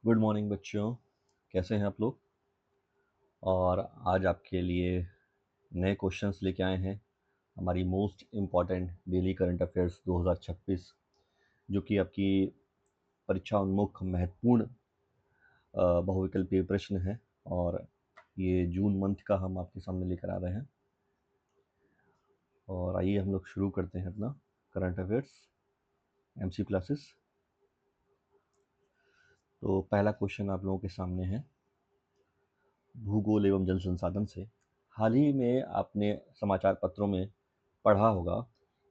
Good morning बच्चों, कैसे हैं आप लोग। और आज आपके लिए नए क्वेश्चंस लेके आए हैं हमारी most important daily current affairs 2026, जो कि आपकी परीक्षा उन्मुख महत्वपूर्ण बहुविकल्पीय प्रश्न है। और ये जून मंथ का हम आपके सामने लेकर आ रहे हैं। और आइए हम लोग शुरू करते हैं अपना करंट अफेयर्स एमसी क्लासेस। तो पहला क्वेश्चन आप लोगों के सामने है भूगोल एवं जल संसाधन से। हाल ही में आपने समाचार पत्रों में पढ़ा होगा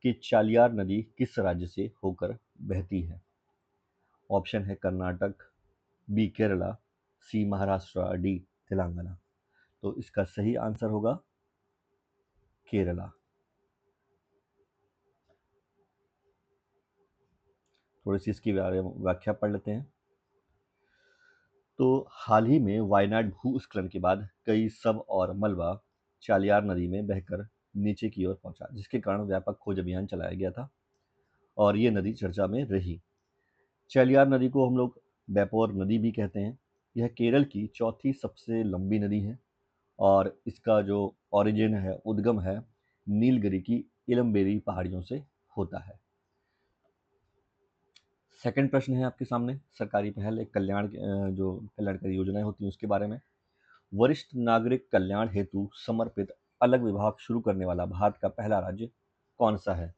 कि चालियार नदी किस राज्य से होकर बहती है। ऑप्शन है कर्नाटक, बी केरला, सी महाराष्ट्र, डी तेलंगाना। तो इसका सही आंसर होगा केरला। थोड़ी सी इसकी व्याख्या पढ़ लेते हैं। तो हाल ही में वायनाड भूस्खलन के बाद कई शव और मलबा चालियार नदी में बहकर नीचे की ओर पहुंचा, जिसके कारण व्यापक खोज अभियान चलाया गया था और ये नदी चर्चा में रही। चालियार नदी को हम लोग बैपोर नदी भी कहते हैं। यह केरल की चौथी सबसे लंबी नदी है और इसका जो ओरिजिन है, उद्गम है, नीलगिरी की इलमबेरी पहाड़ियों से होता है। सेकंड प्रश्न है आपके सामने सरकारी पहल एक जो कल्याणकारी योजनाएं होती हैं उसके बारे में। वरिष्ठ नागरिक कल्याण हेतु समर्पित अलग विभाग शुरू करने वाला भारत का पहला राज्य कौन सा है।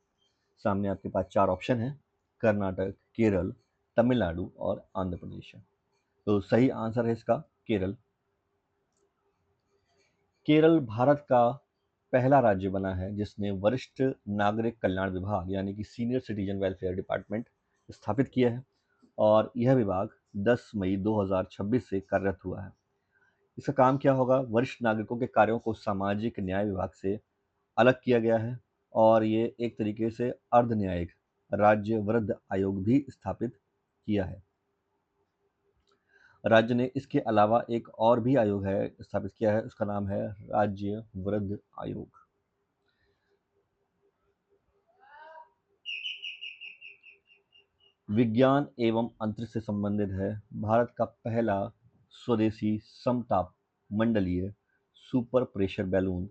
सामने आपके पास चार ऑप्शन है, कर्नाटक, केरल, तमिलनाडु और आंध्र प्रदेश। तो सही आंसर है इसका केरल। केरल भारत का पहला राज्य बना है जिसने वरिष्ठ नागरिक कल्याण विभाग यानी कि सीनियर सिटीजन वेलफेयर डिपार्टमेंट स्थापित किया है और यह विभाग 10 मई 2026 से कार्यरत हुआ है। इसका काम क्या होगा, वरिष्ठ नागरिकों के कार्यों को सामाजिक न्याय विभाग से अलग किया गया है और ये एक तरीके से अर्ध न्यायिक राज्य वृद्ध आयोग भी स्थापित किया है। राज्य ने इसके अलावा एक और भी आयोग है स्थापित किया है, उसका नाम है राज्य वृद्ध आयोग। विज्ञान एवं अंतरिक्ष से संबंधित है। भारत का पहला स्वदेशी समताप मंडलीय सुपर प्रेशर बैलून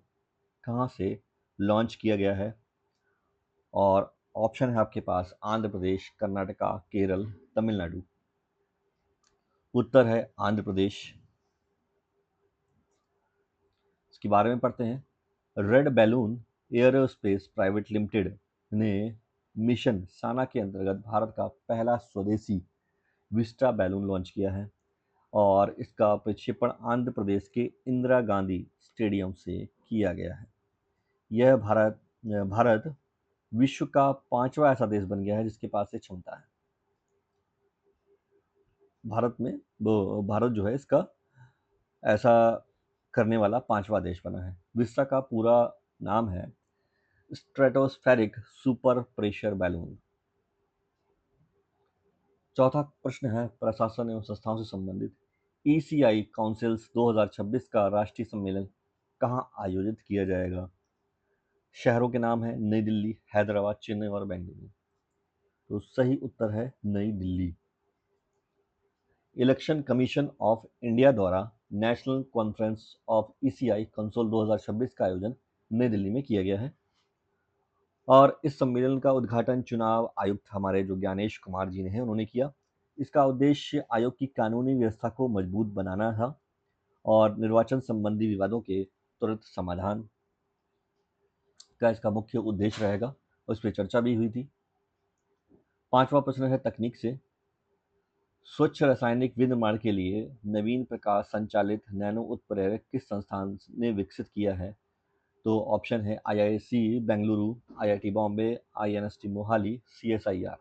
कहाँ से लॉन्च किया गया है। और ऑप्शन है आपके पास आंध्र प्रदेश, कर्नाटका, केरल, तमिलनाडु। उत्तर है आंध्र प्रदेश। इसके बारे में पढ़ते हैं। Red balloon aerospace private limited ने मिशन साना के अंतर्गत भारत का पहला स्वदेशी विस्टा बैलून लॉन्च किया है और इसका प्रक्षेपण आंध्र प्रदेश के इंदिरा गांधी स्टेडियम से किया गया है। यह भारत विश्व का पांचवा ऐसा देश बन गया है जिसके पास ये क्षमता है। भारत जो है इसका ऐसा करने वाला पांचवा देश बना है। विस्टा का पूरा नाम है स्ट्रेटोस्फेरिक सुपर प्रेशर बैलून। चौथा प्रश्न है प्रशासन एवं संस्थाओं से संबंधित। ईसीआई काउंसिल्स 2026 का राष्ट्रीय सम्मेलन कहाँ आयोजित किया जाएगा। शहरों के नाम है नई दिल्ली, हैदराबाद, चेन्नई और बेंगलुरु। तो सही उत्तर है नई Delhi. Election commission of India द्वारा national conference of ECI console 2026 का आयोजन नई दिल्ली में किया गया है और इस सम्मेलन का उद्घाटन चुनाव आयुक्त हमारे जो ज्ञानेश कुमार जी ने हैं उन्होंने किया। इसका उद्देश्य आयोग की कानूनी व्यवस्था को मजबूत बनाना था और निर्वाचन संबंधी विवादों के तुरंत समाधान का इसका मुख्य उद्देश्य रहेगा। उस पर चर्चा भी हुई थी। पांचवा प्रश्न है तकनीक से। स्वच्छ रासायनिक विनिर्माण के लिए नवीन प्रकाश संचालित नैनो उत्प्रेरक किस संस्थान ने विकसित किया है। तो ऑप्शन है IIC Bengaluru, IIT Bombay, INST Mohali, CSIR.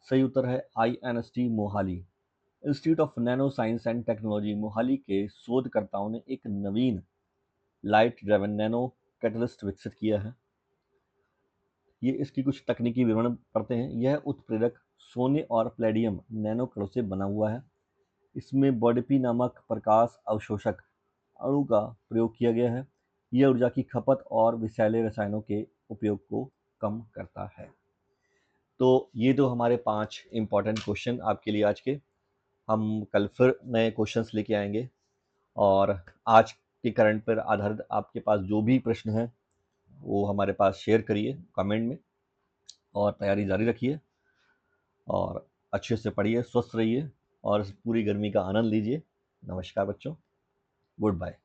सही उत्तर है INST Mohali. Institute of nano science and technology Mohali के शोधकर्ताओं ने एक नवीन लाइट ड्राइवन नैनो कैटलिस्ट विकसित किया है। ये इसकी कुछ तकनीकी विवरण पढ़ते हैं। यह उत्प्रेरक सोने और प्लेडियम नैनो कणों से बना हुआ है। इसमें बॉडपी नामक प्रकाश अवशोषक अणु का प्रयोग किया गया है। यह ऊर्जा की खपत और विषैले रसायनों के उपयोग को कम करता है। तो ये तो हमारे 5 इंपॉर्टेंट क्वेश्चन आपके लिए आज के। हम कल फिर नए क्वेश्चंस लेके आएंगे और आज के करंट पर आधारित आपके पास जो भी प्रश्न हैं वो हमारे पास शेयर करिए कमेंट में और तैयारी जारी रखिए और अच्छे से पढ़िए, स्वस्थ रहिए और इस पूरी गर्मी का आनंद लीजिए। नमस्कार बच्चों, गुड बाय।